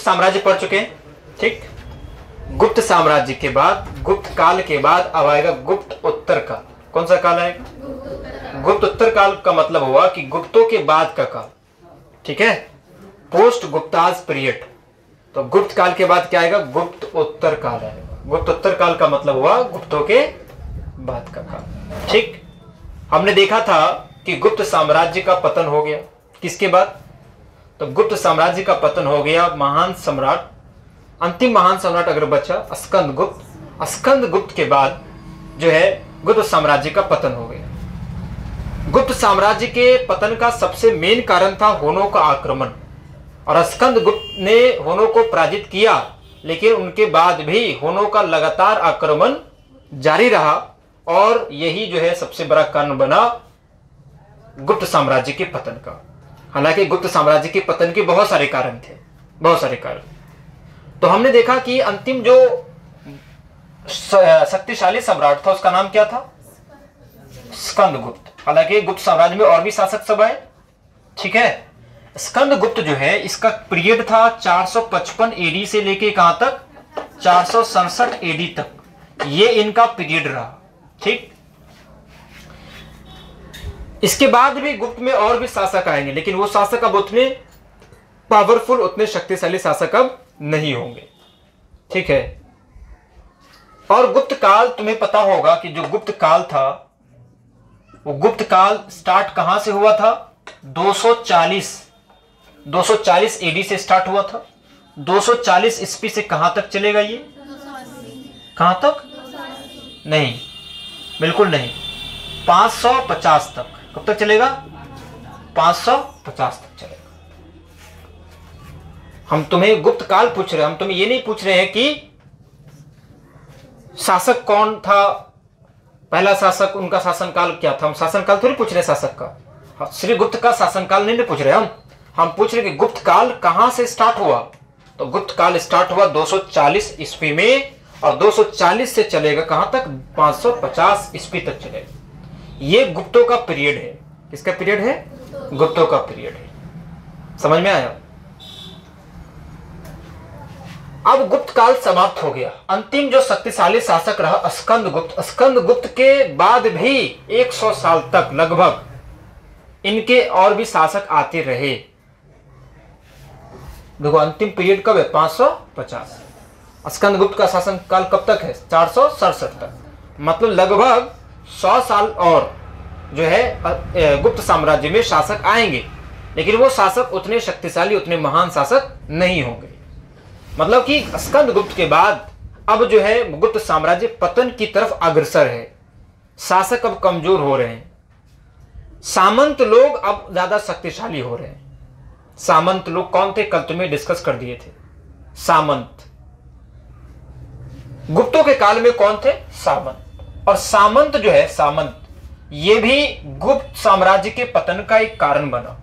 साम्राज्य पढ़ चुके हैं, ठीक। गुप्त साम्राज्य के बाद, गुप्त काल के बाद अब आएगा गुप्त उत्तर काल। कौन सा काल आएगा? गुप्त उत्तर काल का मतलब हुआ कि गुप्तों के बाद का काल, ठीक है, पोस्ट गुप्ताज पीरियड। तो गुप्त काल के बाद क्या आएगा? गुप्त उत्तर काल आएगा। गुप्त उत्तर काल का मतलब हुआ गुप्तों के बाद का काल, ठीक। हमने देखा था कि गुप्त साम्राज्य का पतन हो गया, किसके बाद? तो गुप्त साम्राज्य का पतन हो गया महान सम्राट, अंतिम महान सम्राट अगर बचा स्कंदगुप्त। स्कंदगुप्त के बाद जो है गुप्त साम्राज्य का पतन हो गया। गुप्त साम्राज्य के पतन का सबसे मेन कारण था हुनों का आक्रमण, और स्कंदगुप्त ने हुनों को पराजित किया, लेकिन उनके बाद भी हुनों का लगातार आक्रमण जारी रहा, और यही जो है सबसे बड़ा कारण बना गुप्त साम्राज्य के पतन का। हालांकि गुप्त साम्राज्य के पतन के बहुत सारे कारण थे, बहुत सारे कारण। तो हमने देखा कि अंतिम जो शक्तिशाली सम्राट था उसका नाम क्या था? स्कंदगुप्त। हालांकि गुप्त साम्राज्य में और भी शासक सब आए, ठीक है। स्कंदगुप्त जो है इसका पीरियड था 455 एडी से लेके कहां तक? 467 एडी तक ये इनका पीरियड रहा, ठीक। इसके बाद भी गुप्त में और भी शासक आएंगे, लेकिन वो शासक अब उतने पावरफुल, उतने शक्तिशाली शासक अब नहीं होंगे, ठीक है। और गुप्त काल तुम्हें पता होगा कि जो गुप्त काल था वो गुप्त काल स्टार्ट कहां से हुआ था? 240 एडी से स्टार्ट हुआ था। 240 ईस्वी से कहां तक चलेगा ये? कहां तक? नहीं, बिल्कुल नहीं, 550 तक। कब तक चलेगा? 550 तक चलेगा। हम तुम्हें गुप्त काल पूछ रहे हैं, हम तुम्हें ये नहीं पूछ रहे हैं कि शासक कौन था, पहला शासक, उनका शासनकाल क्या था। हम शासनकाल थोड़ी पूछ रहे हैं शासक का, श्री गुप्त का शासनकाल नहीं पूछ रहे हम पूछ रहे कि गुप्त काल कहां से स्टार्ट हुआ। तो गुप्त काल स्टार्ट हुआ 240 ईस्वी में, और 240 से चलेगा कहां तक? 550 ईस्वी तक चलेगा। ये गुप्तों का पीरियड है। किसका पीरियड है? गुप्तों का पीरियड है। समझ में आया? अब गुप्त काल समाप्त हो गया। अंतिम जो शक्तिशाली शासक रहा स्कंदगुप्त। स्कंदगुप्त के बाद भी 100 साल तक लगभग इनके और भी शासक आते रहे। देखो अंतिम पीरियड कब है? 550। स्कंदगुप्त का शासन काल कब तक है? 467 तक। मतलब लगभग 100 साल और जो है गुप्त साम्राज्य में शासक आएंगे, लेकिन वो शासक उतने शक्तिशाली, उतने महान शासक नहीं होंगे। मतलब कि स्कंदगुप्त के बाद अब जो है गुप्त साम्राज्य पतन की तरफ अग्रसर है। शासक अब कमजोर हो रहे हैं, सामंत लोग अब ज्यादा शक्तिशाली हो रहे हैं। सामंत लोग कौन थे? कल तुम्हें डिस्कस कर दिए थे। सामंत गुप्तों के काल में कौन थे? सामंत। और सामंत जो है, सामंत ये भी गुप्त साम्राज्य के पतन का एक कारण बना।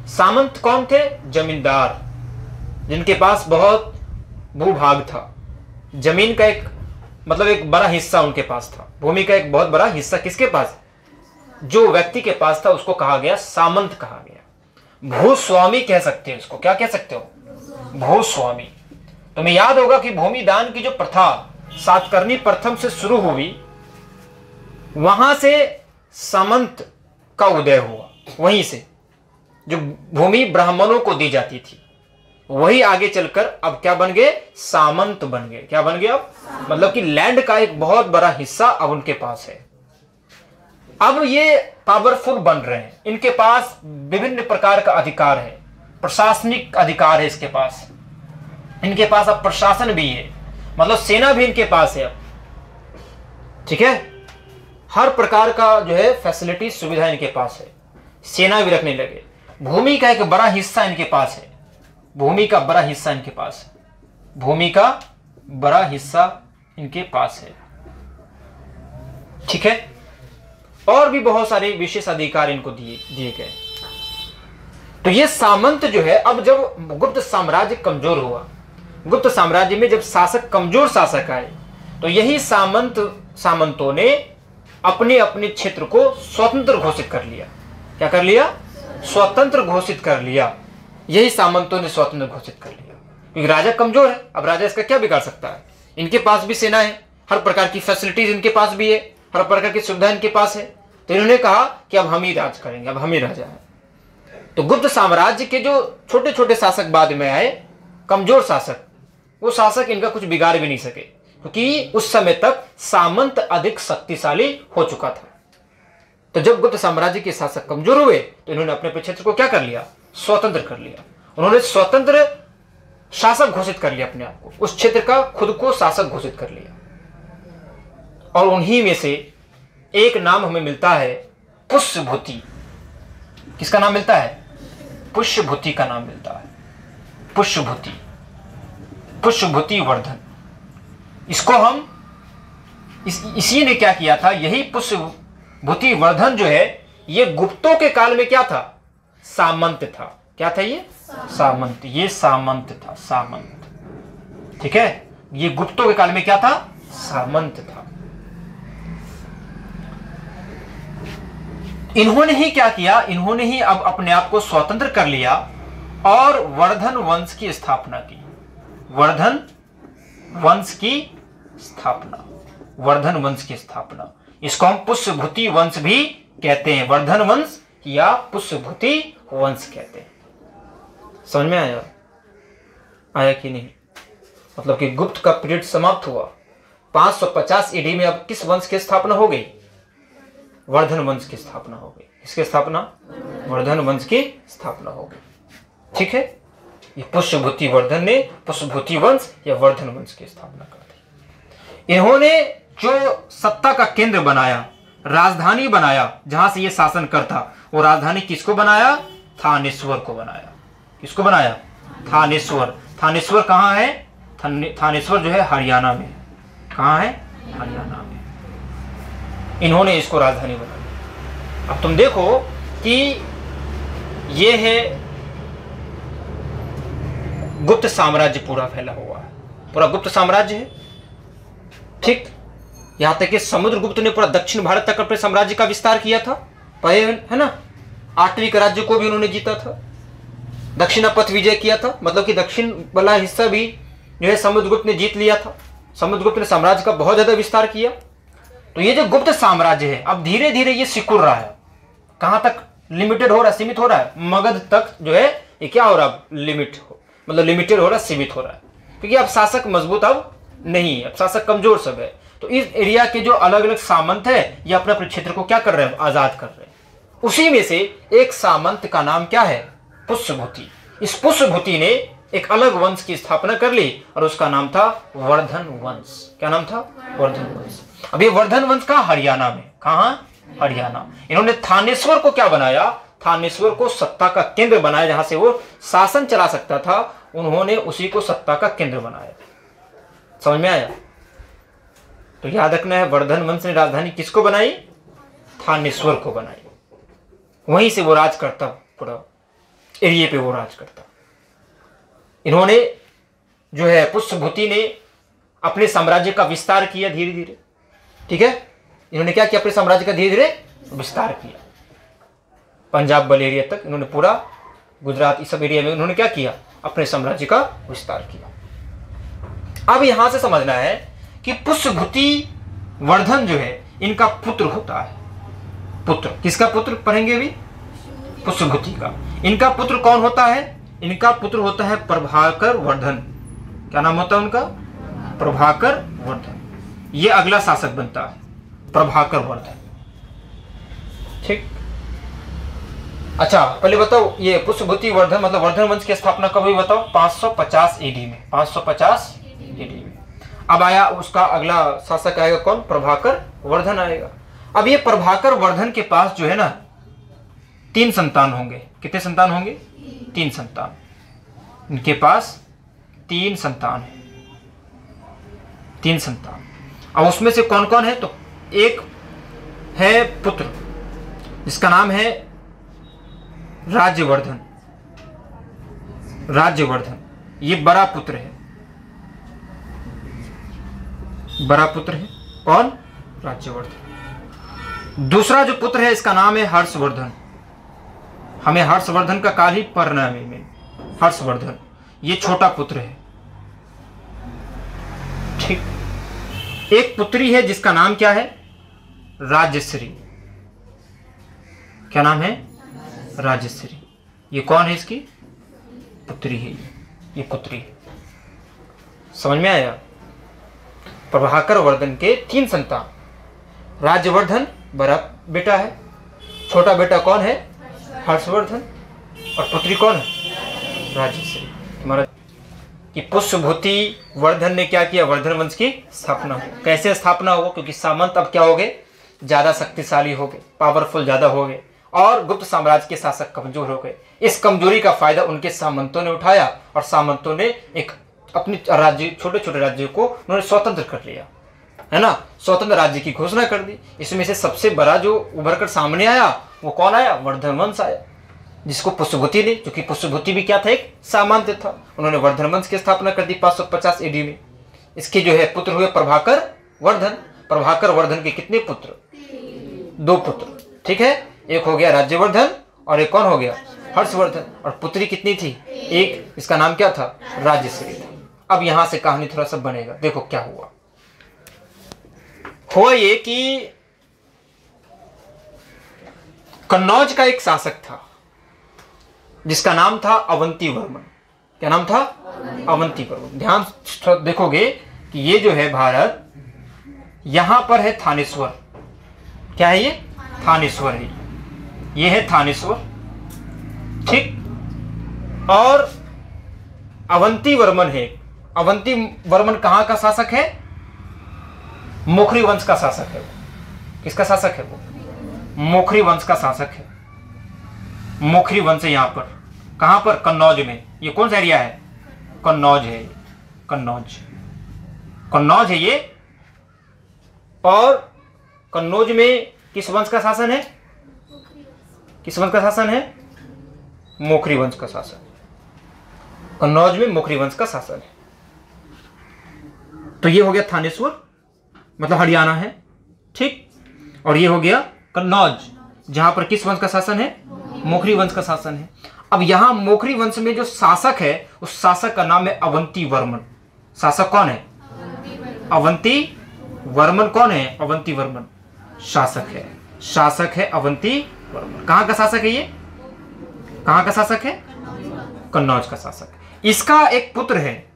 सामंत कौन थे? जमींदार, जिनके पास बहुत भूभाग था, जमीन का एक मतलब एक बड़ा हिस्सा उनके पास था, भूमि का एक बहुत बड़ा हिस्सा किसके पास? जो व्यक्ति के पास था उसको कहा गया सामंत कहा गया। भूस्वामी कह सकते हैं उसको। क्या कह सकते हो? भूस्वामी। तुम्हें याद होगा कि भूमि दान की जो प्रथा सातकर्णी प्रथम से शुरू हुई, वहां से सामंत का उदय हुआ। वहीं से जो भूमि ब्राह्मणों को दी जाती थी, वही आगे चलकर अब क्या बन गए? सामंत बन गए। क्या बन गए अब? मतलब कि लैंड का एक बहुत बड़ा हिस्सा अब उनके पास है। अब ये पावरफुल बन रहे हैं, इनके पास विभिन्न प्रकार का अधिकार है, प्रशासनिक अधिकार है इसके पास। इनके पास अब प्रशासन भी है, मतलब सेना भी इनके पास है अब, ठीक है। हर प्रकार का जो है फैसिलिटी, सुविधा इनके पास है। सेना भी रखने लगे। भूमि का एक बड़ा हिस्सा इनके पास है। भूमि का बड़ा हिस्सा इनके पास है। भूमि का बड़ा हिस्सा इनके पास है, ठीक है। और भी बहुत सारे विशेष अधिकार इनको दिए गए। तो ये सामंत जो है, अब जब गुप्त साम्राज्य कमजोर हुआ, गुप्त साम्राज्य में जब शासक कमजोर शासक आए, तो यही सामंतों ने अपने अपने क्षेत्र को स्वतंत्र घोषित कर लिया। क्या कर लिया? स्वतंत्र घोषित कर लिया। यही सामंतों ने स्वतंत्र घोषित कर लिया। क्योंकि राजा कमजोर है, अब राजा इसका क्या बिगाड़ सकता है। इनके पास भी सेना है, हर प्रकार की फैसिलिटीज इनके पास भी है, हर प्रकार की सुविधा इनके पास है। तो इन्होंने कहा कि अब हम ही राज करेंगे, अब हम ही राजा हैं। तो गुप्त साम्राज्य के जो छोटे छोटे शासक बाद में आए, कमजोर शासक, वो शासक इनका कुछ बिगाड़ भी नहीं सके, क्योंकि उस समय तक सामंत अधिक शक्तिशाली हो चुका था। तो जब गुप्त साम्राज्य के शासक कमजोर हुए तो इन्होंने अपने क्षेत्र को क्या कर लिया, स्वतंत्र कर लिया। उन्होंने स्वतंत्र शासक घोषित कर लिया अपने आप को, उस क्षेत्र का खुद को शासक घोषित कर लिया। और उन्हीं में से एक नाम हमें मिलता है पुष्यभूति। किसका नाम मिलता है? पुष्यभूति का नाम मिलता है। पुष्यभूति, पुष्यभूति वर्धन। इसको हम इसी ने क्या किया था, यही पुष्यभूति वर्धन जो है ये गुप्तों के काल में क्या था, सामंत था। क्या था ये? सामंत। ये सामंत था, सामंत। ठीक है, ये गुप्तों के काल में क्या था, सामंत था। इन्होंने ही क्या किया, इन्होंने ही अब अपने आप को स्वतंत्र कर लिया और वर्धन वंश की स्थापना की। वर्धन वंश की स्थापना, वर्धन वंश की स्थापना। इसको हम पुष्यभूति वंश भी कहते हैं, वर्धन वंश या पुष्यभूति वंश कहते हैं। समझ में आया? आया कि नहीं? मतलब कि गुप्त का पीरियड समाप्त हुआ, 550 ईडी में अब किस वंश की स्थापना हो गई? वर्धन वंश की स्थापना हो गई। किसकी स्थापना? वर्धन वंश की स्थापना हो गई। ठीक है, ये पुष्यभूति वर्धन ने पुष्यभूति वंश या वर्धन वंश की स्थापना कर दी। इन्होंने जो सत्ता का केंद्र बनाया, राजधानी बनाया, जहां से ये शासन करता, वो राजधानी किसको बनाया? थानेश्वर को बनाया। किसको बनाया? थानेश्वर। थानेश्वर कहां है? थानेश्वर जो है हरियाणा में। कहां है? हरियाणा में। इन्होंने इसको राजधानी बना दी। अब तुम देखो कि ये है गुप्त साम्राज्य, पूरा फैला हुआ है, पूरा गुप्त साम्राज्य है। ठीक, यहां तक कि समुद्रगुप्त ने पूरा दक्षिण भारत तक अपने साम्राज्य का विस्तार किया था, पहले है ना। 8वीं राज्य को भी उन्होंने जीता था, दक्षिणा पथ विजय किया था, मतलब कि दक्षिण वाला हिस्सा भी जो है समुद्रगुप्त ने जीत लिया था। समुद्रगुप्त ने साम्राज्य का बहुत ज्यादा विस्तार किया। तो ये जो गुप्त साम्राज्य है अब धीरे धीरे ये सिकुड़ रहा है। कहां तक लिमिटेड हो रहा है, सीमित हो रहा है? मगध तक जो है ये क्या हो रहा है, मतलब लिमिटेड हो रहा है, सीमित हो रहा है, क्योंकि अब शासक मजबूत अब नहीं है, अब शासक कमजोर सब है। तो इस एरिया के जो अलग अलग सामंत है ये अपने अपने क्षेत्र को क्या कर रहे हैं, आजाद कर रहे हैं। उसी में से एक सामंत का नाम क्या है? पुष्यभूति। इस पुष्यभूति ने एक अलग वंश की स्थापना कर ली और उसका नाम था वर्धन वंश। क्या नाम था? वर्धन वंश। अब ये वर्धन वंश का हरियाणा में, कहां? हरियाणा। इन्होंने थानेश्वर को क्या बनाया? थानेश्वर को सत्ता का केंद्र बनाया, जहां से वो शासन चला सकता था। उन्होंने उसी को सत्ता का केंद्र बनाया। समझ में आया? तो याद रखना है, वर्धन वंश ने राजधानी किसको बनाई? थानेश्वर को बनाई। वहीं से वो राज करता, पूरा एरिया पे वो राज करता। इन्होंने जो है पुष्यभूति ने अपने साम्राज्य का विस्तार किया धीरे धीरे। ठीक है, इन्होंने क्या किया? अपने साम्राज्य का धीरे धीरे विस्तार किया। पंजाब वाले एरिया तक इन्होंने, पूरा गुजरात, इस सब एरिया में उन्होंने क्या किया? अपने साम्राज्य का विस्तार किया। अब यहां से समझना है कि पुष्यभूति वर्धन जो है इनका पुत्र होता है। पुत्र, किसका पुत्र पढ़ेंगे अभी? पुष्यभूति का। इनका पुत्र कौन होता है? इनका पुत्र होता है प्रभाकर वर्धन। क्या नाम होता है उनका? प्रभाकर वर्धन। ये अगला शासक बनता है, प्रभाकर वर्धन। ठीक, अच्छा पहले बताओ ये पुष्यभूति वर्धन मतलब वर्धन वंश की स्थापना कब हुई बताओ? 550 ईडी में। 550 ईडी में। अब आया उसका अगला शासक आएगा कौन? प्रभाकर वर्धन आएगा। अब ये प्रभाकर वर्धन के पास जो है ना 3 संतान होंगे। कितने संतान होंगे? 3 संतान। इनके पास 3 संतान है, 3 संतान। अब उसमें से कौन कौन है? तो एक है पुत्र जिसका नाम है राज्यवर्धन। राज्यवर्धन ये बड़ा पुत्र है, बड़ा पुत्र है। कौन? राज्यवर्धन। दूसरा जो पुत्र है इसका नाम है हर्षवर्धन। हमें हर्षवर्धन का काल ही पढ़ना है में। हर्षवर्धन ये छोटा पुत्र है, ठीक। एक पुत्री है जिसका नाम क्या है? राजश्री। क्या नाम है? राजश्री। ये कौन है? इसकी पुत्री है। ये पुत्री है। समझ में आया? प्रभाकर वर्धन के 3 संतान। राज्यवर्धन बड़ा बेटा है, छोटा बेटा कौन है? हर्षवर्धन, और पुत्री कौन है? राजश्री। तुम्हारा कि पुष्यभूति वर्धन ने क्या किया? वर्धन वंश की स्थापना। कैसे स्थापना हुआ? क्योंकि सामंत अब क्या हो गए? ज्यादा शक्तिशाली हो गए, पावरफुल ज्यादा हो गए, और गुप्त साम्राज्य के शासक कमजोर हो गए। इस कमजोरी का फायदा उनके सामंतों ने उठाया, और सामंतों ने एक अपने राज्य, छोटे छोटे राज्यों को उन्होंने स्वतंत्र कर लिया, है ना। स्वतंत्र राज्य की घोषणा कर दी। इसमें से सबसे बड़ा जो उभर कर सामने आया वो कौन आया? वर्धन वंश आया, जिसको पुष्यभूति ने, क्योंकि पुष्यभूति भी क्या था? एक सामंत था। उन्होंने वर्धन वंश की स्थापना कर दी 550 AD में। इसके जो है पुत्र हुए प्रभाकर वर्धन। प्रभाकर वर्धन के कितने पुत्र? 2 पुत्र। ठीक है, एक हो गया राज्यवर्धन और एक कौन हो गया? हर्षवर्धन। और पुत्री कितनी थी? एक। इसका नाम क्या था? राजश्री था। अब यहां से कहानी थोड़ा सा बनेगा। देखो क्या हुआ। हुआ ये कि कन्नौज का एक शासक था जिसका नाम था अवंती वर्मन। क्या नाम था? अवंती वर्मन। ध्यान से देखोगे कि ये जो है भारत, यहां पर है थानेश्वर। क्या है ये? थानेश्वर है। ये है थानेश्वर, ठीक। और अवंती वर्मन है। अवंती वर्मन कहां का शासक है? मोखरी वंश का शासक है। किसका शासक है वो? मोखरी वंश का शासक है। मोखरी वंश है। यहां पर कहां पर? कन्नौज में। ये कौन सा एरिया है? कन्नौज है। कन्नौज, कन्नौज है ये। और कन्नौज में किस वंश का शासन है? किस वंश का शासन है? मोखरी वंश का शासन। कन्नौज में मोखरी वंश का शासन है। तो ये हो गया थानेश्वर, मतलब हरियाणा है, ठीक। और ये हो गया कन्नौज, जहां पर किस वंश का शासन है? मोखरी वंश का शासन है। अब यहां मोखरी वंश में जो शासक है, उस शासक का नाम है अवंती वर्मन। शासक कौन है? अवंती वर्मन। कौन है? अवंती वर्मन शासक है। शासक है अवंती वर्मन। कहां का शासक है ये? कहां का शासक है? कन्नौज का शासक। इसका एक पुत्र है,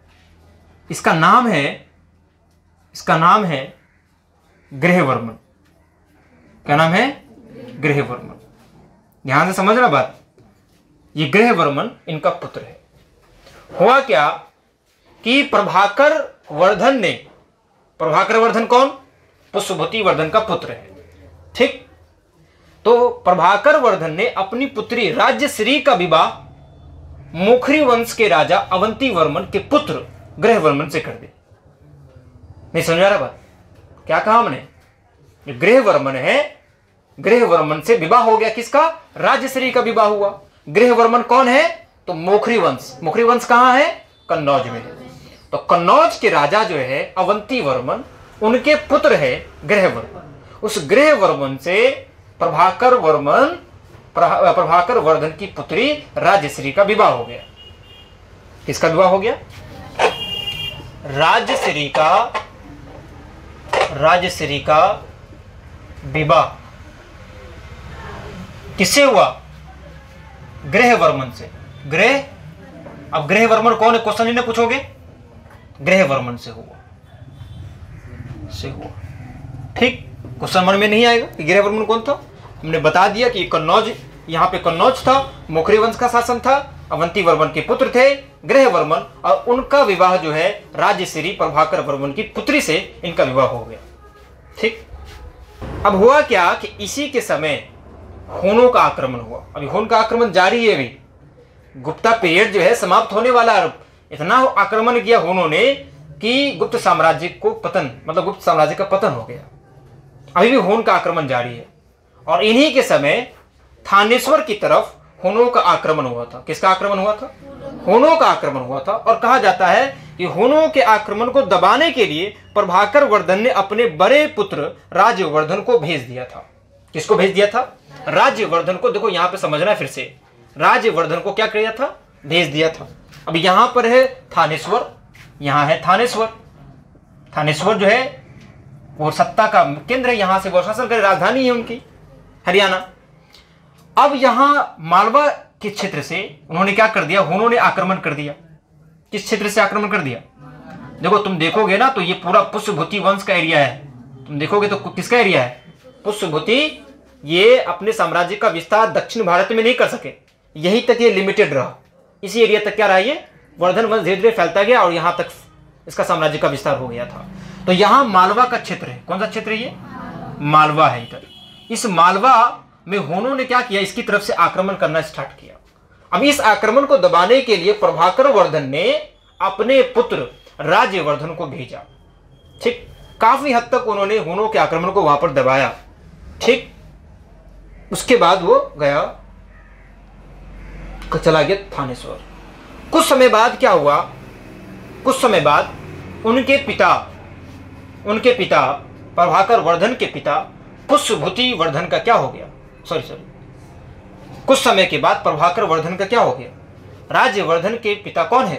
इसका नाम है गृहवर्मन। क्या नाम है? गृहवर्मन। ध्यान से समझना बात। ये गृहवर्मन इनका पुत्र है। हुआ क्या कि प्रभाकर वर्धन ने, प्रभाकर वर्धन कौन? पुष्यभूति वर्धन का पुत्र है, ठीक। तो प्रभाकर वर्धन ने अपनी पुत्री राजश्री का विवाह मोखरी वंश के राजा अवंती वर्मन के पुत्र गृहवर्मन से कर दिया। नहीं समझा रहा बात? क्या कहा हमने? गृहवर्मन है, गृहवर्मन से विवाह हो गया। किसका? राजश्री का विवाह हुआ। गृहवर्मन कौन है? तो मोखरी वंश। मोखरी वंश कहां है? कन्नौज में है। तो कन्नौज के राजा जो है अवंती वर्मन, उनके पुत्र है गृहवर्मन। उस गृहवर्मन से प्रभाकर वर्धन की पुत्री राजश्री का विवाह हो गया। किसका विवाह हो गया? राजश्री का विवाह किससे हुआ? गृहवर्मन से। अब गृहवर्मन कौन है? क्वेश्चन इन्हें पूछोगे। गृहवर्मन से हुआ, ठीक। क्वेश्चन मन में नहीं आएगा कि गृहवर्मन कौन था। हमने बता दिया कि कन्नौज, यहां पे कन्नौज था, मोखरी वंश का शासन था, अवंती वर्मन के पुत्र थे गृहवर्मन, और उनका विवाह जो है राजश्री प्रभाकर वर्मन की पुत्री से इनका विवाह हो गया, ठीक। अब हुआ क्या कि इसी के समय हुनों का आक्रमण हुआ। अभी हुन का आक्रमण जारी है। अभी गुप्ता पीरियड जो है समाप्त होने वाला। इतना आक्रमण किया हुनों ने कि गुप्त साम्राज्य को पतन, मतलब गुप्त साम्राज्य का पतन हो गया। अभी भी हुन का आक्रमण जारी है। और इन्हीं के समय थानेश्वर की तरफ हुनों का आक्रमण हुआ था। किसका आक्रमण हुआ था? हुनों का आक्रमण हुआ था। और कहा जाता है कि हुनों के आक्रमण को दबाने के लिए प्रभाकर वर्धन ने अपने बड़े पुत्र राज्यवर्धन को भेज दिया था। किसको भेज दिया था? राज्यवर्धन को। देखो यहां पे समझना फिर से, राज्यवर्धन को क्या किया था? भेज दिया था। अब यहां पर है थानेश्वर, यहां है थानेश्वर। थानेश्वर जो है वो सत्ता का केंद्र है, यहां से वो शासन कर, राजधानी है उनकी हरियाणा। अब यहां मालवा के क्षेत्र से उन्होंने क्या कर दिया, हुनों ने आक्रमण कर दिया। किस क्षेत्र से आक्रमण कर दिया? देखो तुम देखोगे ना तो ये पूरा पुष्यभूति वंश का एरिया है, तुम देखोगे तो किसका एरिया है? पुष्यभूति। ये अपने साम्राज्य का विस्तार दक्षिण भारत में नहीं कर सके, यहीं तक ये लिमिटेड रहा, इसी एरिया तक क्या रहा, ये वर्धन वंश धीरे धीरे फैलता गया और यहां तक इसका साम्राज्य का विस्तार हो गया था। तो यहां मालवा का क्षेत्र है। कौन सा क्षेत्र है ये? मालवा है। इधर इस मालवा में हुनों ने क्या किया, इसकी तरफ से आक्रमण करना स्टार्ट किया। अब इस आक्रमण को दबाने के लिए प्रभाकर वर्धन ने अपने पुत्र राज्यवर्धन को भेजा। ठीक, काफी हद तक उन्होंने हुनों के आक्रमण को वहां पर दबाया। ठीक, उसके बाद वो गया, चला गया थानेश्वर। कुछ समय बाद क्या हुआ, कुछ समय बाद उनके पिता प्रभाकर वर्धन के पिता पुष्यभूति वर्धन का क्या हो गया, कुछ समय के बाद प्रभाकर वर्धन का क्या हो गया, राज्यवर्धन के पिता कौन है?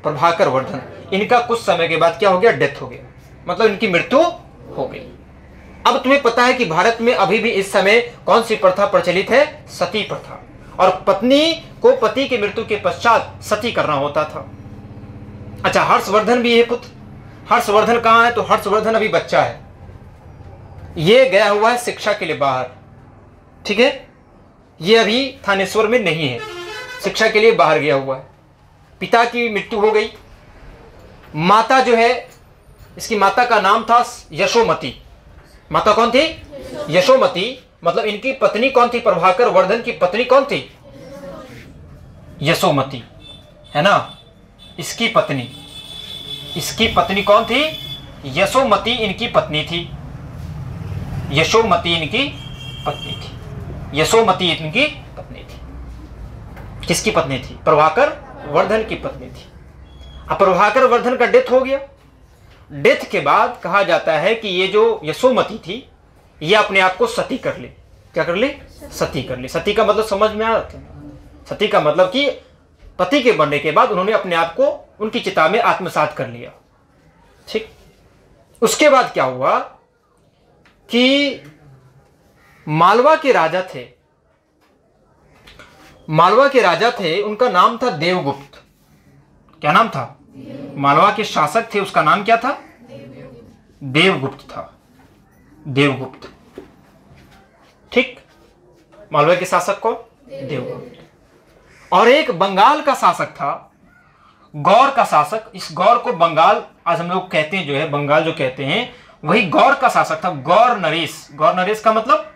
प्रभाकर वर्धन। इनका कुछ समय के बाद क्या हो गया, डेथ हो गया, मतलब इनकी मृत्यु हो गई। अब तुम्हें पता है कि भारत में अभी भी इस समय कौन सी प्रथा प्रचलित है? सती प्रथा। और पत्नी को पति की मृत्यु के पश्चात सती करना होता था। अच्छा, हर्षवर्धन भी है पुत्र। हर्षवर्धन कहां है? तो हर्षवर्धन अभी बच्चा है, ये गया हुआ है शिक्षा के लिए बाहर। ठीक है, ये अभी थानेश्वर में नहीं है, शिक्षा के लिए बाहर गया हुआ है। पिता की मृत्यु हो गई। माता जो है, इसकी माता का नाम था यशोमती। माता कौन थी? यशोमती। मतलब इनकी पत्नी कौन थी? प्रभाकर वर्धन की पत्नी कौन थी? यशोमती, है ना। इसकी पत्नी कौन थी? यशोमती इनकी पत्नी थी। यशोमती इनकी पत्नी थी। यशोमती इनकी पत्नी थी। किसकी पत्नी थी? प्रभाकर वर्धन की पत्नी थी। अब प्रभाकर वर्धन का डेथ हो गया। डेथ के बाद कहा जाता है कि ये जो यशोमती थी, ये अपने आप को सती कर ली। क्या कर ली? सती कर ली। सती का मतलब समझ में आ रहा है? सती का मतलब कि पति के मरने के बाद उन्होंने अपने आप को उनकी चिता में आत्मसात कर लिया। ठीक, उसके बाद क्या हुआ कि मालवा के राजा थे, उनका नाम था देवगुप्त। क्या नाम था? मालवा के शासक थे, उसका नाम क्या था? देवगुप्त था। देवगुप्त। ठीक, मालवा के शासक कौन? देवगुप्त। और एक बंगाल का शासक था, गौर का शासक। इस गौर को बंगाल आज हम लोग कहते हैं, जो है बंगाल जो कहते हैं, वही गौर का शासक था, गौर नरेश। गौर नरेश का मतलब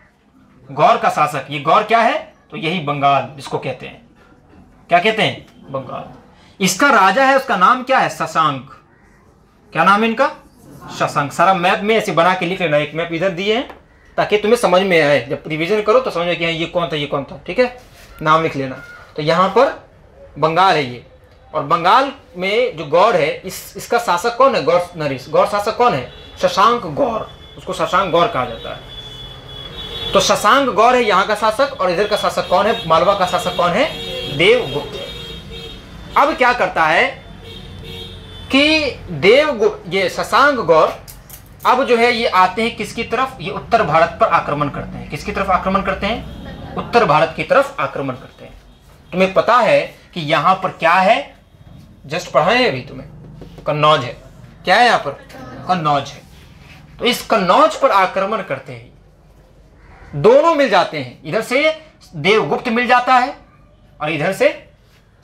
गौर का शासक। ये गौर क्या है? तो यही बंगाल जिसको कहते हैं। क्या कहते हैं? बंगाल। इसका राजा है, उसका नाम क्या है? शशांक। क्या नाम है इनका? शशांक। सारा मैप में ऐसे बना के लिख लेना, एक मैप इधर दिए हैं ताकि तुम्हें समझ में आए, जब रिवीजन करो तो समझ में कि ये कौन था, ये कौन था। ठीक है, नाम लिख लेना। तो यहाँ पर बंगाल है ये, और बंगाल में जो गौर है, इसका शासक कौन है? गौर नरेश। गौर शासक कौन है? शशांक गौर। उसको शशांक गौर कहा जाता है। तो शशांक गौर है यहाँ का शासक, और इधर का शासक कौन है? मालवा का शासक कौन है? देवगुप्त। अब क्या करता है कि देवगुप्त, ये शशांक गौर अब जो है ये आते हैं किसकी तरफ? ये उत्तर भारत पर आक्रमण करते हैं। किसकी तरफ आक्रमण करते हैं? उत्तर भारत की तरफ आक्रमण करते हैं। तुम्हें पता है कि यहां पर क्या है? जस्ट पढ़ा है अभी तुम्हें, कन्नौज है। क्या है यहां पर? कन्नौज है। तो इस कन्नौज पर आक्रमण करते हैं, दोनों मिल जाते हैं। इधर से देवगुप्त मिल जाता है और इधर से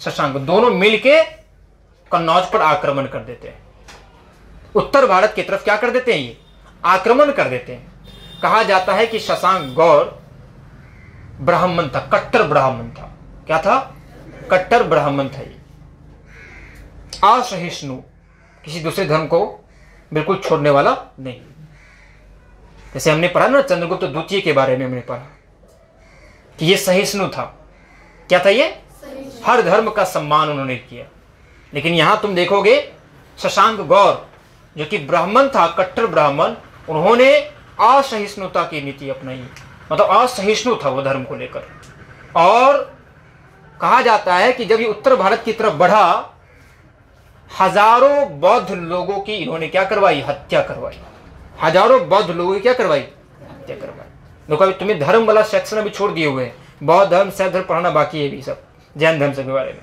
शशांक, दोनों मिलके कन्नौज पर आक्रमण कर देते हैं। उत्तर भारत की तरफ क्या कर देते हैं? ये आक्रमण कर देते हैं। कहा जाता है कि शशांक गौर ब्राह्मण था, कट्टर ब्राह्मण था। क्या था? कट्टर ब्राह्मण था। ये असहिष्णु, किसी दूसरे धर्म को बिल्कुल छोड़ने वाला नहीं। जैसे हमने पढ़ा ना चंद्रगुप्त द्वितीय के बारे में, हमने पढ़ा कि ये सहिष्णु था। क्या था ये? हर धर्म का सम्मान उन्होंने किया। लेकिन यहां तुम देखोगे शशांक गौर जो कि ब्राह्मण था, कट्टर ब्राह्मण, उन्होंने असहिष्णुता की नीति अपनाई। मतलब असहिष्णु था वो धर्म को लेकर। और कहा जाता है कि जब ये उत्तर भारत की तरफ बढ़ा हजारों बौद्ध लोगों की इन्होंने क्या करवाई, हत्या करवाई। हजारों बौद्ध लोगों की क्या करवाई, हत्या करवाई। देखो अभी तुम्हें धर्म वाला सेक्शन अभी छोड़ दिए हुए हैं, बौद्ध धर्म शैव धर्म पढ़ना बाकी है, भी सब जैन धर्म के बारे में।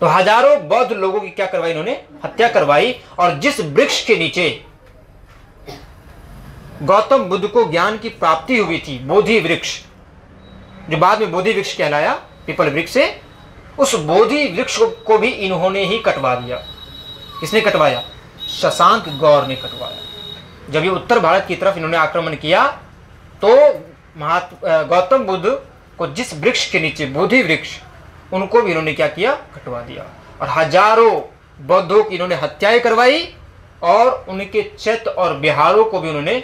तो हजारों बौद्ध लोगों की क्या करवाई, इन्होंने हत्या करवाई। और जिस वृक्ष के नीचे गौतम बुद्ध को ज्ञान की प्राप्ति हुई थी, बोधि वृक्ष, जो बाद में बोधि वृक्ष कहलाया, पीपल वृक्ष से, उस बोधि वृक्ष को भी इन्होंने ही कटवा दिया। किसने कटवाया, शशांक गौर ने कटवाया। जब ये उत्तर भारत की तरफ इन्होंने आक्रमण किया तो गौतम बुद्ध को जिस वृक्ष के नीचे, बोधि वृक्ष, उनको भी इन्होंने क्या किया, कटवा दिया। और हजारों बौद्धों की इन्होंने हत्याएं करवाई और उनके चैत्य और विहारों को भी उन्होंने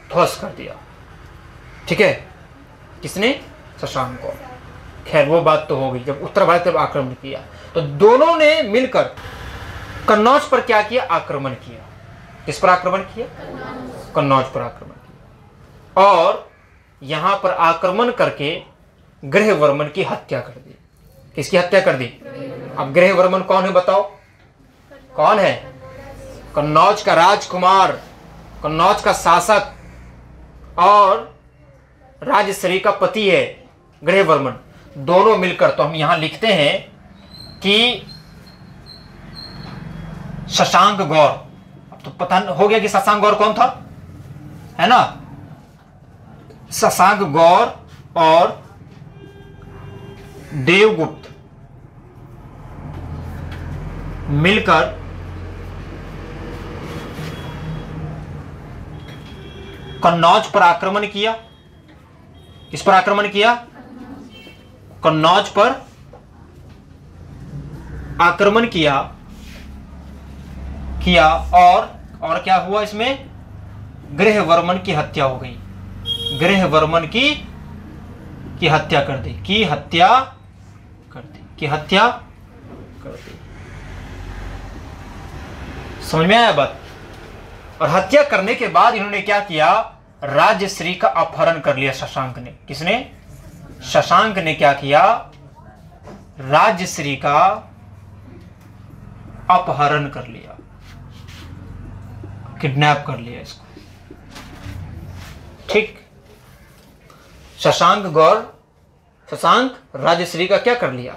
ध्वस्त कर दिया। ठीक है, किसने, शशांक गौर। खैर वो बात तो हो गई, जब उत्तर भारत पर आक्रमण किया तो दोनों ने मिलकर कन्नौज पर क्या किया, आक्रमण किया। किस पर आक्रमण किया, कन्नौज पर आक्रमण किया। और यहां पर आक्रमण करके ग्रहवर्मन की हत्या कर दी। किसकी हत्या कर दी, अब ग्रहवर्मन कौन है बताओ, कौन है, कन्नौज का राजकुमार, कन्नौज का शासक और राजश्री का पति है ग्रहवर्मन। दोनों मिलकर, तो हम यहां लिखते हैं कि शशांक गौर। अब तो पता हो गया कि शशांक गौर कौन था, है ना। शशांक गौर और देवगुप्त मिलकर कन्नौज पर आक्रमण किया। किस पर आक्रमण किया, कन्नौज पर आक्रमण किया और क्या हुआ, इसमें ग्रहवर्मन की हत्या हो गई। ग्रहवर्मन की हत्या कर दी, की हत्या कर दी। समझ में आया बात। और हत्या करने के बाद इन्होंने क्या किया, राजश्री का अपहरण कर लिया शशांक ने। किसने, शशांक ने क्या किया, राजश्री का अपहरण कर लिया, किडनैप कर लिया इसको। ठीक, शशांक राजश्री का क्या कर लिया,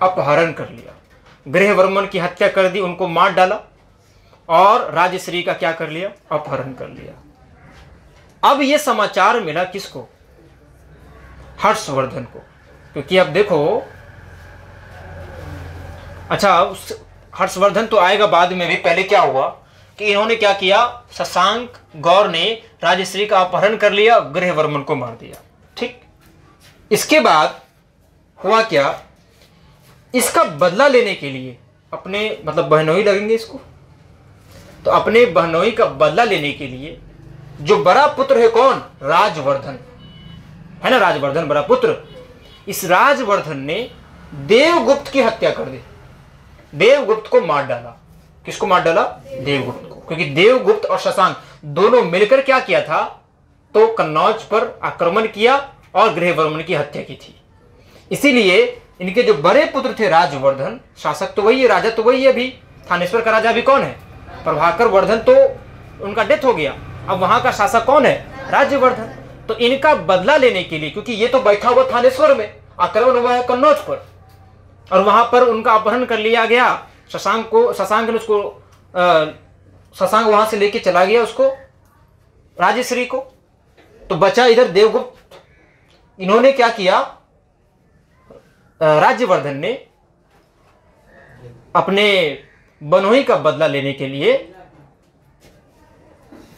अपहरण कर लिया। ग्रहवर्मन की हत्या कर दी, उनको मार डाला, और राजश्री का क्या कर लिया, अपहरण कर लिया। अब यह समाचार मिला किसको, हर्षवर्धन को। क्योंकि अब देखो, अच्छा हर्षवर्धन तो आएगा बाद में भी, पहले क्या हुआ कि इन्होंने क्या किया, शशांक गौर ने राजश्री का अपहरण कर लिया, ग्रहवर्मन को मार दिया। ठीक, इसके बाद हुआ क्या, इसका बदला लेने के लिए अपने, मतलब बहनोई लगेंगे इसको, तो अपने बहनोई का बदला लेने के लिए जो बड़ा पुत्र है कौन, राजवर्धन है ना, राजवर्धन बड़ा पुत्र, इस राजवर्धन ने देवगुप्त की हत्या कर दी, देवगुप्त को मार डाला। किसको मार डाला, देवगुप्त को। क्योंकि देवगुप्त और शशांक दोनों मिलकर क्या किया था, तो कन्नौज पर आक्रमण किया और ग्रहवर्मन की हत्या की थी। इसीलिए इनके जो बड़े पुत्र थे राजवर्धन, शासक तो वही है, राजा तो वही है, अभी थानेश्वर का राजा अभी कौन है, प्रभाकर वर्धन, तो उनका डेथ हो गया। अब वहां का शासक कौन है, राजवर्धन। तो इनका बदला लेने के लिए, क्योंकि ये तो बैठा हुआ थानेश्वर में, आक्रमण हुआ है कन्नौज पर, और वहां पर उनका अपहरण कर लिया गया। शशांक ने उसको शशांक वहां से लेके चला गया उसको, राजश्री को, तो बचा इधर देवगुप्त। इन्होंने क्या किया, राज्यवर्धन ने अपने बनोही का बदला लेने के लिए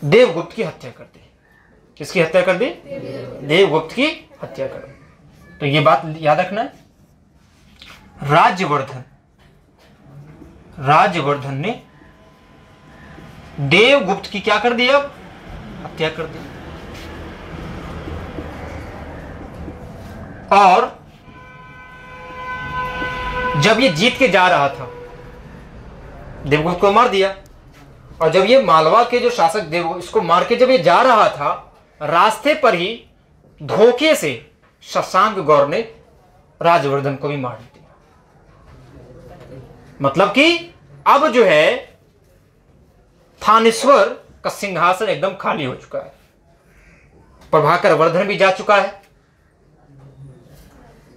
देवगुप्त की हत्या कर दी। किसकी हत्या कर दी, देवगुप्त की हत्या कर दी। तो ये बात याद रखना है, राजवर्धन ने देवगुप्त की क्या कर दी, अब हत्या कर दी। और जब ये जीत के जा रहा था, देवगुप्त को मार दिया, और जब ये मालवा के जो शासक देवगुप्त, इसको मार के जब ये जा रहा था, रास्ते पर ही धोखे से शशांक गौर ने राजवर्धन को भी मार दिया। मतलब कि अब जो है थानेश्वर का सिंहासन एकदम खाली हो चुका है। प्रभाकर वर्धन भी जा चुका है,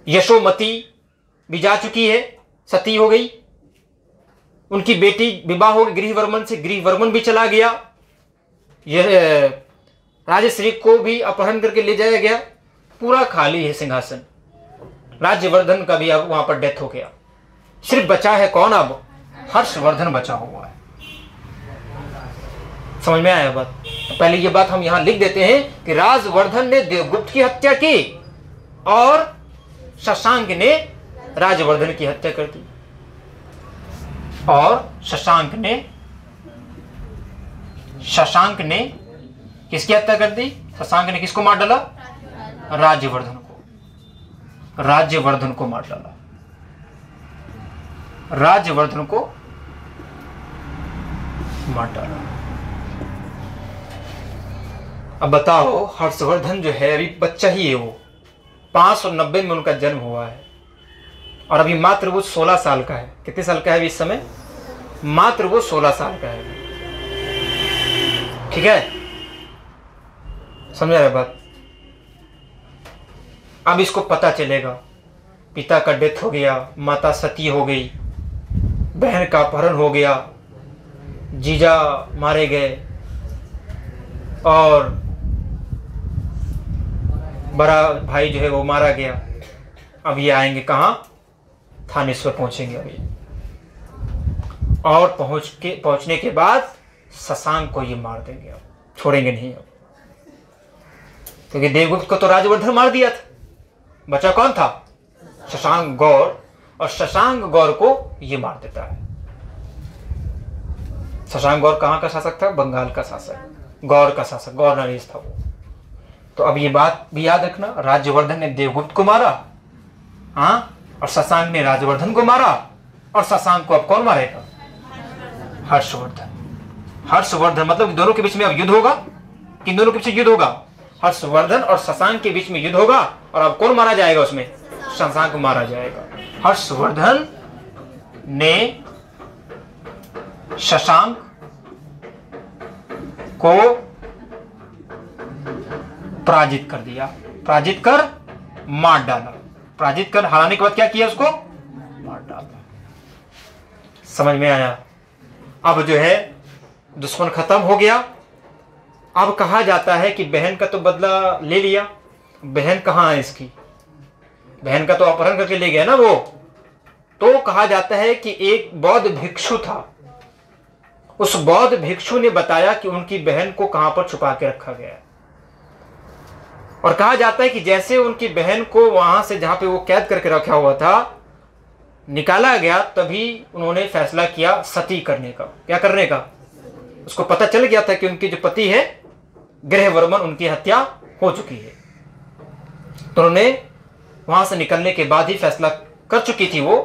यशोमती भी जा चुकी है, सती हो गई, उनकी बेटी विवाह हो गई गृहवर्मन से, गृहवर्मन भी चला गया, यह राजश्री को भी अपहरण करके ले जाया गया, पूरा खाली है सिंहासन। राज्यवर्धन का भी अब वहां पर डेथ हो गया। सिर्फ बचा है कौन? अब हर्षवर्धन बचा हुआ है। समझ में आया बात? पहले ये बात हम यहां लिख देते हैं कि राजवर्धन ने देवगुप्त की हत्या की और शशांक ने राजवर्धन की हत्या कर दी। और शशांक ने किसकी हत्या कर दी? शशांक ने किसको मार डाला? राज्यवर्धन को। राज्यवर्धन को मार डाला, राज्यवर्धन को मार डाला। अब बताओ, हर्षवर्धन जो है अभी बच्चा ही है, वो 590 में उनका जन्म हुआ है और अभी मात्र वो 16 साल का है। कितने साल का है अभी इस समय? मात्र वो 16 साल का है। ठीक है, समझ रहे बात? अब इसको पता चलेगा पिता का डेथ हो गया, माता सती हो गई, बहन का अपहरण हो गया, जीजा मारे गए और बड़ा भाई जो है वो मारा गया। अब ये आएंगे कहाँ? थानेश्वर पहुंचेंगे अभी, और पहुंचने के बाद शशांक को ये मार देंगे, अब छोड़ेंगे नहीं। अब क्योंकि देवगुप्त को तो राजवर्धन मार दिया था, बचा कौन था? शशांक गौर, और शशांक गौर को ये मार देता है। शशांक गौर कहाँ का शासक था? बंगाल का शासक, गौर का शासक, गौर नरेश था वो। तो अब ये बात भी याद रखना, राज्यवर्धन ने देवगुप्त को मारा, हाँ, और शशांक ने राजवर्धन को मारा, और शशांक को अब कौन मारेगा? हर्षवर्धन। हर्षवर्धन मतलब दोनों के बीच में अब युद्ध होगा। किन दोनों के बीच युद्ध होगा? हर्षवर्धन और शशांक के बीच में युद्ध होगा, और अब कौन मारा जाएगा उसमें? शशांक को मारा जाएगा। हर्षवर्धन ने शशांक को पराजित कर दिया, पराजित कर मार डाला। पराजित कर हराने के बाद क्या किया? उसको मार डाला। समझ में आया? अब जो है दुश्मन खत्म हो गया। अब कहा जाता है कि बहन का तो बदला ले लिया, बहन कहाँ है इसकी? बहन का तो अपहरण करके ले गया ना वो। तो कहा जाता है कि एक बौद्ध भिक्षु था, उस बौद्ध भिक्षु ने बताया कि उनकी बहन को कहां पर छुपा के रखा गया है। और कहा जाता है कि जैसे उनकी बहन को वहां से जहां पे वो कैद करके रखा हुआ था निकाला गया, तभी उन्होंने फैसला किया सती करने का। क्या करने का? उसको पता चल गया था कि उनके जो पति है गृहवर्मन, उनकी हत्या हो चुकी है। तो उन्होंने वहां से निकलने के बाद ही फैसला कर चुकी थी वो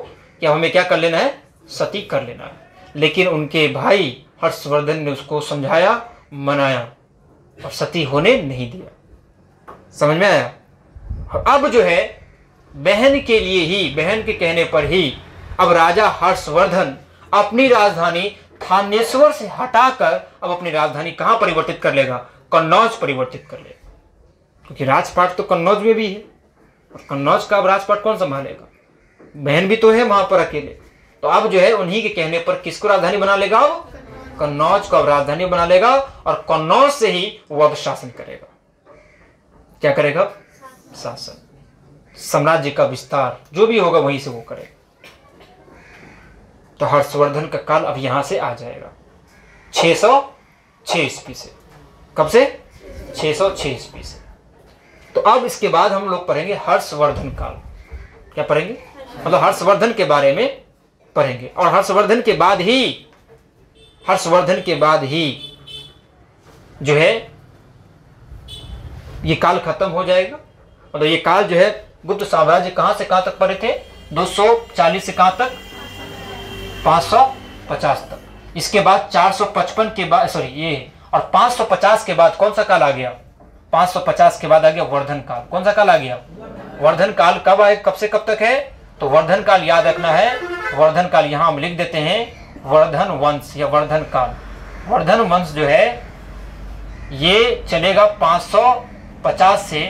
कि हमें क्या कर लेना है? सती कर लेना है। लेकिन उनके भाई हर्षवर्धन ने उसको समझाया, मनाया और सती होने नहीं दिया। समझ में आया? अब जो है बहन के लिए ही, बहन के कहने पर ही अब राजा हर्षवर्धन अपनी राजधानी थानेश्वर से हटाकर अब अपनी राजधानी कहां परिवर्तित कर लेगा? कन्नौज परिवर्तित कर लेगा, क्योंकि राजपाट तो कन्नौज में भी है, और कन्नौज का अब राजपाट कौन संभालेगा? बहन भी तो है वहां पर अकेले। तो अब जो है उन्हीं के कहने पर किसको राजधानी बना लेगा? अब कन्नौज को अब राजधानी बना लेगा, और कन्नौज से ही वो अब शासन करेगा। क्या करेगा? शासन, साम्राज्य का विस्तार जो भी होगा वहीं से वो करेगा। तो हर्षवर्धन का काल अब यहां से आ जाएगा 606 ईस्वी से। कब से? 606 ईस्वी से। तो अब इसके बाद हम लोग पढ़ेंगे हर्षवर्धन काल। क्या पढ़ेंगे? मतलब हर्षवर्धन के बारे में पढ़ेंगे, और हर्षवर्धन के बाद ही जो है ये काल खत्म हो जाएगा। मतलब ये काल जो है गुप्त साम्राज्य कहां से कहां तक पड़े थे? 240 से कहां तक? 550 तक। इसके बाद 455 के बाद, सॉरी ये, और 550 के बाद कौन सा काल आ गया? 550 के बाद आ गया वर्धन काल। कौन सा काल आ गया? वर्धन काल। कब आए? कब से कब तक है? तो वर्धन काल याद रखना है। वर्धन काल यहां हम लिख देते हैं वर्धन वंश या वर्धन काल। वर्धन वंश जो है ये चलेगा 550 से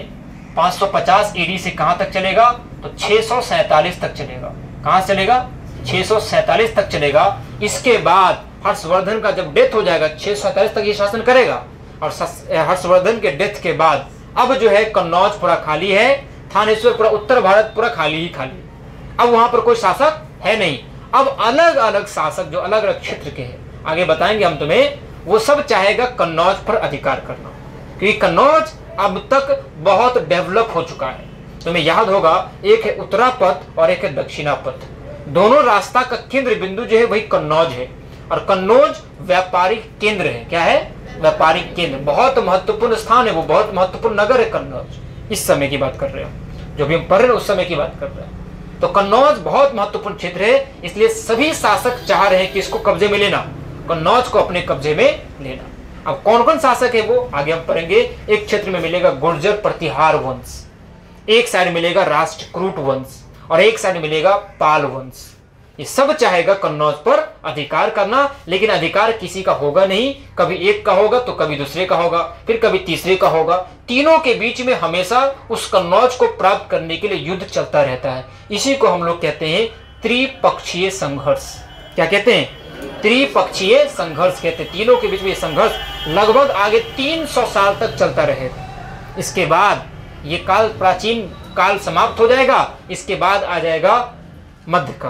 550 ईडी से कहां तक चलेगा, तो 647 तक चलेगा। कहां चलेगा, 647 तक चलेगा। इसके बाद हर्षवर्धन का जब डेथ हो जाएगा 647 तक ये शासन करेगा, और हर्षवर्धन के डेथ के बाद अब जो है कन्नौज पूरा खाली है, थानेश्वर पूरा, उत्तर भारत पूरा खाली ही खाली। अब वहां पर कोई शासक है नहीं। अब अलग अलग शासक जो अलग अलग क्षेत्र के हैं, आगे बताएंगे हम तुम्हें, वो सब चाहेगा कन्नौज पर अधिकार करना, क्योंकि कन्नौज अब तक बहुत डेवलप हो चुका है। तुम्हें याद होगा, एक है उत्तरापथ और एक है दक्षिणापथ। दोनों रास्ता का केंद्र बिंदु जो है वही कन्नौज है, और कन्नौज व्यापारिक केंद्र है। क्या है, व्यापारिक केंद्र, बहुत महत्वपूर्ण स्थान है वो, बहुत महत्वपूर्ण नगर है कन्नौज। इस समय की बात कर रहे हो, जो भी हम पढ़ रहे हैं उस समय की बात कर रहे हैं। तो कन्नौज बहुत महत्वपूर्ण क्षेत्र है, इसलिए सभी शासक चाह रहे हैं कि इसको कब्जे में लेना, कन्नौज को अपने कब्जे में लेना। अब कौन कौन शासक है वो आगे हम पढ़ेंगे। एक क्षेत्र में मिलेगा गुर्जर प्रतिहार वंश, एक साइड मिलेगा राष्ट्रकूट वंश, और एक साइड मिलेगा पाल वंश। ये सब चाहेगा कन्नौज पर अधिकार करना, लेकिन अधिकार किसी का होगा नहीं। कभी एक का होगा तो कभी दूसरे का होगा, फिर कभी तीसरे का होगा। तीनों के बीच में हमेशा उस कन्नौज को प्राप्त करने के लिए युद्ध चलता रहता है। इसी को हम लोग कहते हैं त्रिपक्षीय संघर्ष। क्या कहते हैं, त्रिपक्षीय संघर्ष कहते हैं। तीनों के बीच में संघर्ष लगभग आगे 300 साल तक चलता रहेगा। इसके बाद ये काल, प्राचीन काल समाप्त हो जाएगा। इसके बाद आ जाएगा मध्यकाल।